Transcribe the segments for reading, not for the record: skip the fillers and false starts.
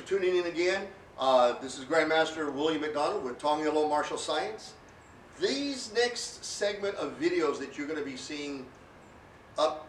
for tuning in again. This is Grandmaster William McDonald with TONG Martial Science. These next segment of videos that you're going to be seeing up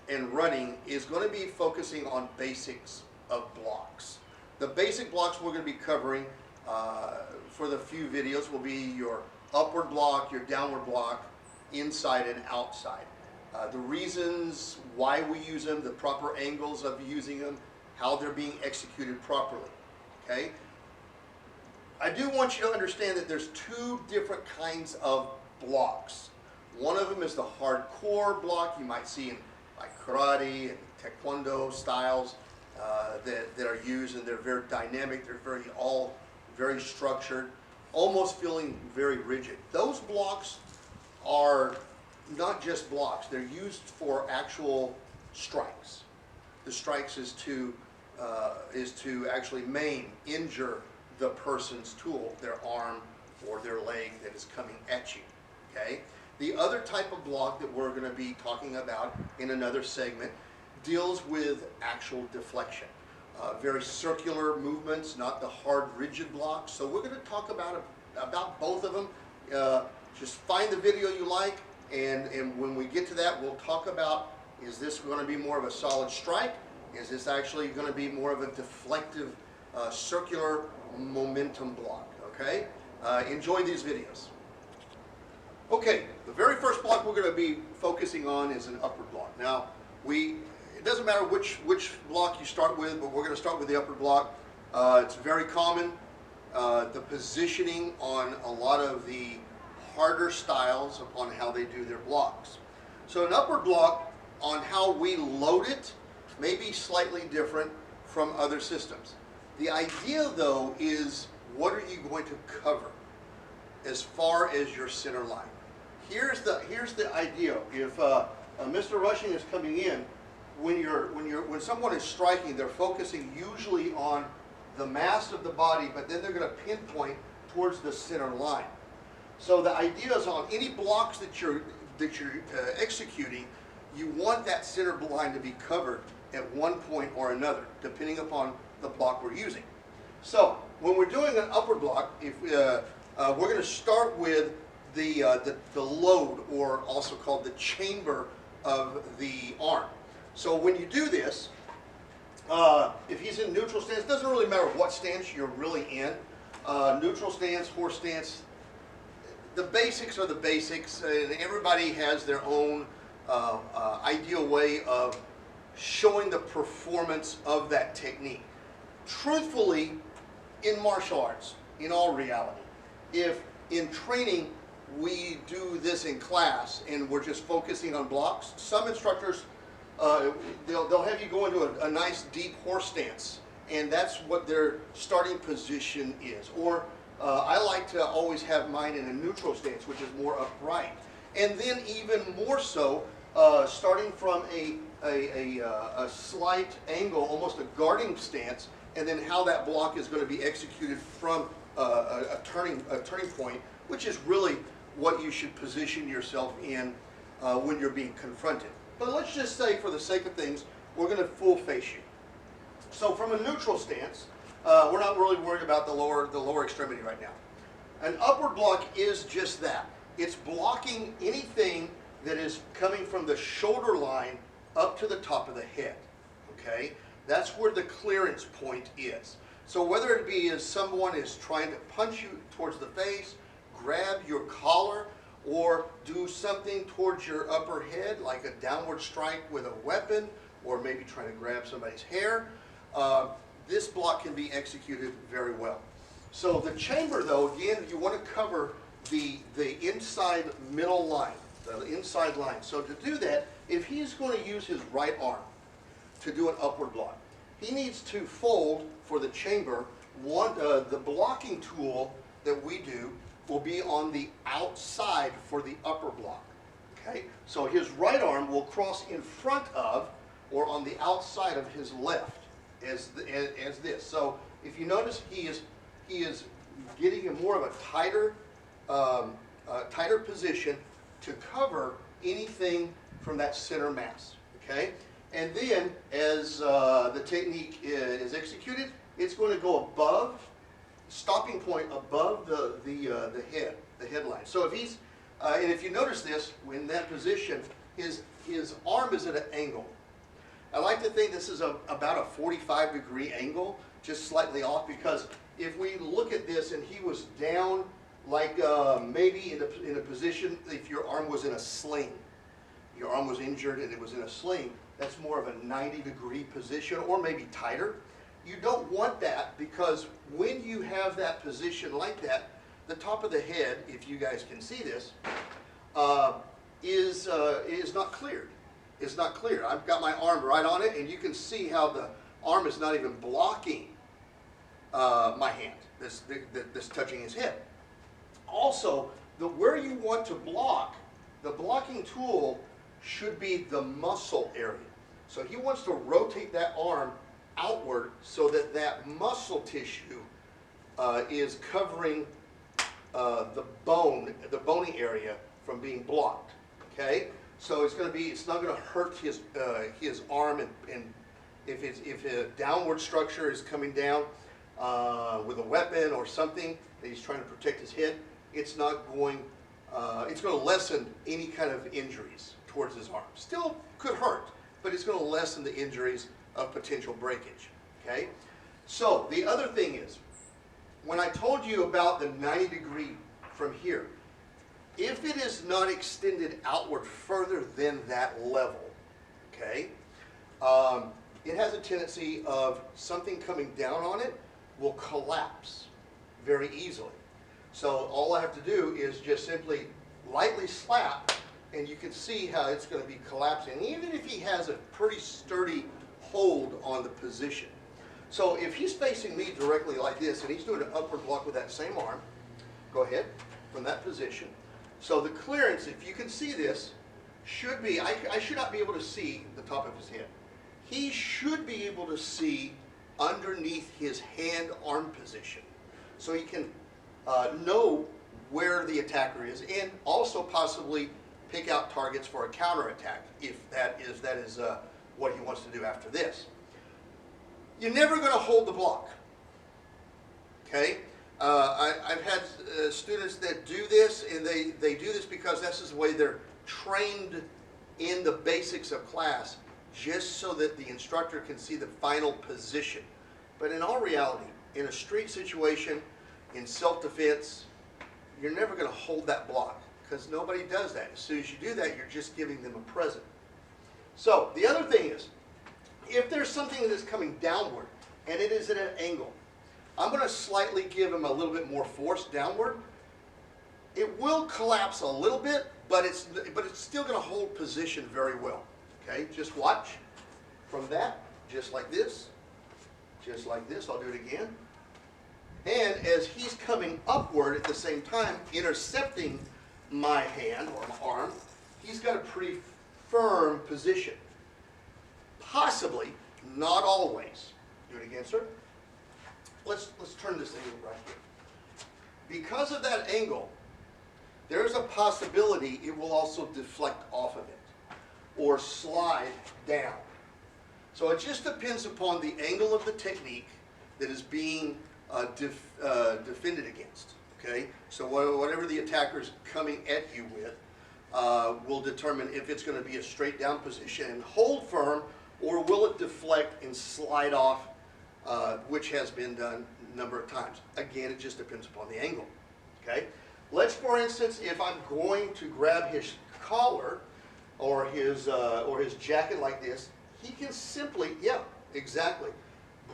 and running is going to be focusing on basics of blocks. The basic blocks we're going to be covering for the few videos will be your upward block, your downward block, inside and outside. The reasons why we use them, the proper angles of using them, how they're being executed properly. Okay? I do want you to understand that there's two different kinds of blocks. One of them is the hardcore block you might see in like karate and taekwondo styles that are used, and they're very dynamic. They're very structured, almost feeling very rigid. Those blocks are not just blocks. They're used for actual strikes. The strikes is to actually maim, injure the person's tool, their arm or their leg that is coming at you. Okay. The other type of block that we're going to be talking about in another segment deals with actual deflection. Very circular movements, not the hard, rigid blocks. So we're going to talk about both of them. Just find the video you like, and when we get to that, we'll talk about, is this going to be more of a solid strike? Is this actually going to be more of a deflective, circular momentum block? Okay? Enjoy these videos. Okay, the very first block we're going to be focusing on is an upward block. Now, it doesn't matter which block you start with, but we're going to start with the upward block. It's very common. The positioning on a lot of the harder styles upon how they do their blocks. So an upward block, on how we load it, may be slightly different from other systems. The idea, though, is what are you going to cover as far as your center line? Here's the idea. If Mr. Rushing is coming in, when someone is striking, they're focusing usually on the mass of the body, but then they're going to pinpoint towards the center line. So the idea is on any blocks that you're executing, you want that center line to be covered at one point or another, depending upon the block we're using. So when we're doing an upward block, we're going to start with the load, or also called the chamber of the arm. So when you do this, if he's in neutral stance, it doesn't really matter what stance you're really in. Neutral stance, horse stance, the basics are the basics, and everybody has their own ideal way of showing the performance of that technique. Truthfully, in martial arts, in all reality, if in training we do this in class and we're just focusing on blocks, some instructors, they'll have you go into a nice deep horse stance, and that's what their starting position is. Or I like to always have mine in a neutral stance, which is more upright. And then even more so, starting from a slight angle, almost a guarding stance, and then how that block is going to be executed from a turning point, which is really what you should position yourself in when you're being confronted. But let's just say, for the sake of things, we're going to full face you. So from a neutral stance, we're not really worried about the lower extremity right now. An upward block is just that. It's blocking anything that is coming from the shoulder line up to the top of the head. Okay? That's where the clearance point is. So whether it be as someone is trying to punch you towards the face, grab your collar, or do something towards your upper head, like a downward strike with a weapon, or maybe trying to grab somebody's hair, this block can be executed very well. So the chamber, though, again, you want to cover the inside middle line, the inside line. So to do that, if he's going to use his right arm to do an upward block, he needs to fold for the chamber. The blocking tool that we do will be on the outside for the upper block. Okay? So his right arm will cross in front of, or on the outside of his left, as this. So if you notice, he is getting a more of a tighter position to cover anything from that center mass. Okay? And then, as the technique is executed, it's going to go above, stopping point above the headline. So if he's, and if you notice this, in that position, his arm is at an angle. I like to think this is about a 45-degree angle, just slightly off, because if we look at this and he was down, like maybe in a position, if your arm was in a sling, your arm was injured and it was in a sling, that's more of a 90-degree position, or maybe tighter. You don't want that, because when you have that position like that, the top of the head, if you guys can see this, is not cleared. It's not clear. I've got my arm right on it, and you can see how the arm is not even blocking my hand that's touching his head. Also, where you want to block, the blocking tool should be the muscle area. So he wants to rotate that arm outward so that that muscle tissue is covering the bony area from being blocked. Okay, so it's not going to hurt his arm, and if a downward structure is coming down with a weapon or something that he's trying to protect his head, it's going to lessen any kind of injuries towards his arm. Still could hurt, but it's going to lessen the injuries of potential breakage. Okay, so the other thing is, when I told you about the 90-degree from here, if it is not extended outward further than that level, okay, it has a tendency of something coming down on it will collapse very easily. So all I have to do is just simply lightly slap, and you can see how it's going to be collapsing, even if he has a pretty sturdy hold on the position. So if he's facing me directly like this, and he's doing an upward block with that same arm, go ahead, from that position. So the clearance, if you can see this, should be, I should not be able to see the top of his head. He should be able to see underneath his hand-arm position. So he can know where the attacker is, and also possibly pick out targets for a counterattack if that is what he wants to do after this. You're never going to hold the block. Okay? I've had students that do this, and they do this because this is the way they're trained in the basics of class, just so that the instructor can see the final position. But in all reality, in a street situation, in self-defense, you're never going to hold that block, because nobody does that. As soon as you do that, you're just giving them a present. So the other thing is, if there's something that is coming downward and it is at an angle, I'm going to slightly give him a little bit more force downward. It will collapse a little bit, but it's still going to hold position very well. Okay, just watch from that, just like this, just like this. I'll do it again. And as he's coming upward at the same time, intercepting my hand or my arm, he's got a pretty firm position. Possibly, not always. Do it again, sir. Let's turn this angle right here. Because of that angle, there's a possibility it will also deflect off of it or slide down. So it just depends upon the angle of the technique that is being defended against. Okay, so whatever the attacker's coming at you with will determine if it's going to be a straight down position and hold firm, or will it deflect and slide off, which has been done a number of times. Again, it just depends upon the angle. Okay, let's, for instance, if I'm going to grab his collar or his jacket like this, he can simply, yeah, exactly,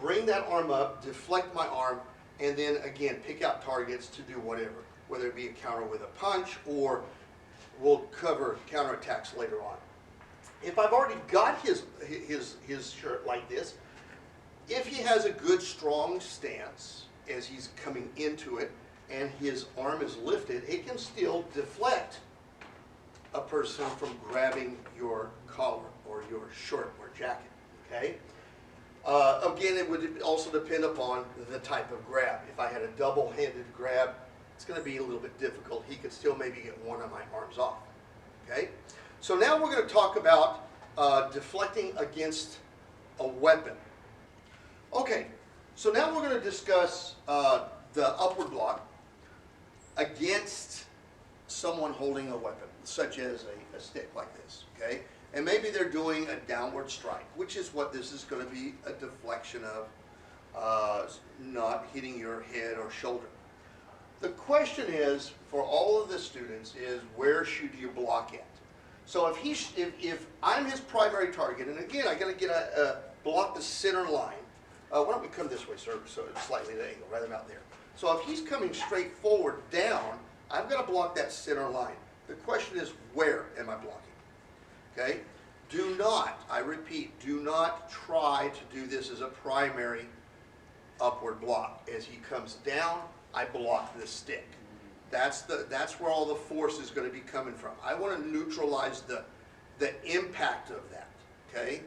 bring that arm up, deflect my arm, and then again pick out targets to do whatever, whether it be a counter with a punch, or we'll cover counterattacks later on. If I've already got his shirt like this, if he has a good strong stance as he's coming into it and his arm is lifted, it can still deflect a person from grabbing your collar or your shirt or jacket. Okay? Again, it would also depend upon the type of grab. If I had a double-handed grab, it's going to be a little bit difficult. He could still maybe get one of my arms off. Okay? So now we're going to talk about deflecting against a weapon. Okay, So now we're going to discuss the upward block against someone holding a weapon, such as a stick like this, okay? And maybe they're doing a downward strike, which is what this is going to be, a deflection of, not hitting your head or shoulder. The question is, for all of the students, is where should you block at? So if I'm his primary target, and again, I got to get block the center line. Why don't we come this way, sir, so it's slightly at an angle, right about there. So if he's coming straight forward down, I've got to block that center line. The question is, where am I blocking? Okay? Do not, I repeat, do not try to do this as a primary upward block. As he comes down, I block the stick. That's where all the force is going to be coming from. I want to neutralize the impact of that. Okay?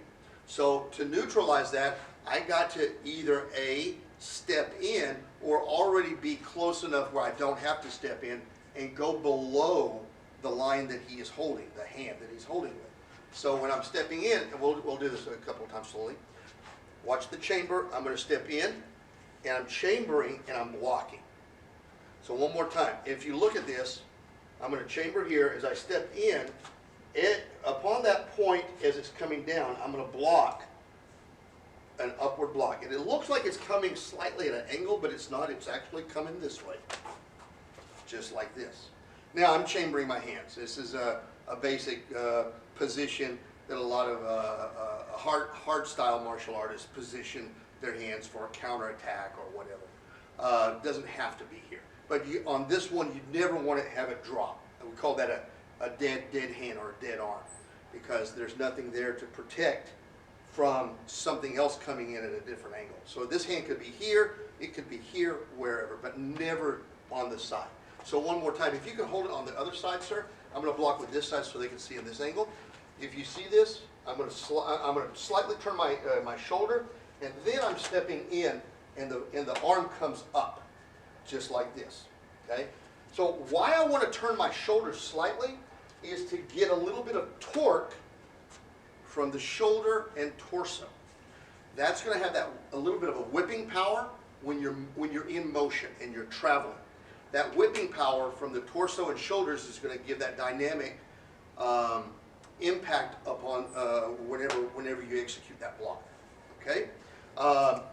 So to neutralize that, I got to either A, step in, or already be close enough where I don't have to step in and go below the line that he is holding, the hand that he's holding with. So when I'm stepping in, and we'll do this a couple of times slowly. Watch the chamber. I'm going to step in, and I'm chambering, and I'm blocking. So one more time. If you look at this, I'm going to chamber here. As I step in, upon that point, as it's coming down, I'm going to block an upward block. And it looks like it's coming slightly at an angle, but it's not. It's actually coming this way, just like this. Now I'm chambering my hands. This is a basic position that a lot of hard style martial artists position their hands for a counterattack or whatever. Doesn't have to be here. But on this one, you never want to have it drop. We call that a dead hand or a dead arm, because there's nothing there to protect from something else coming in at a different angle. So this hand could be here, it could be here, wherever, but never on the side. So one more time, if you can hold it on the other side, sir, I'm going to block with this side so they can see in this angle. If you see this, I'm going to slightly turn my shoulder, and then I'm stepping in, and the arm comes up, just like this. Okay. So why I want to turn my shoulder slightly is to get a little bit of torque from the shoulder and torso. That's going to have a little bit of a whipping power when you're in motion and you're traveling. That whipping power from the torso and shoulders is going to give that dynamic impact upon whenever you execute that block. Okay,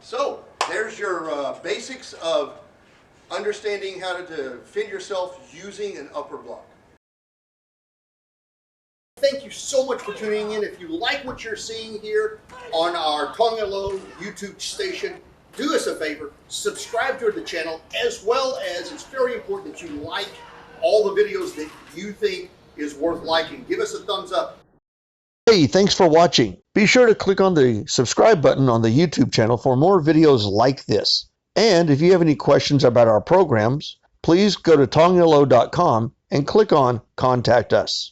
so there's your basics of understanding how to defend yourself using an upward block. Thank you so much for tuning in. If you like what you're seeing here on our Tong YouTube station, do us a favor, subscribe to the channel, as well as it's very important that you like all the videos that you think is worth liking. Give us a thumbs up. Hey, thanks for watching. Be sure to click on the subscribe button on the YouTube channel for more videos like this. And if you have any questions about our programs, please go to tongyolo.com and click on Contact Us.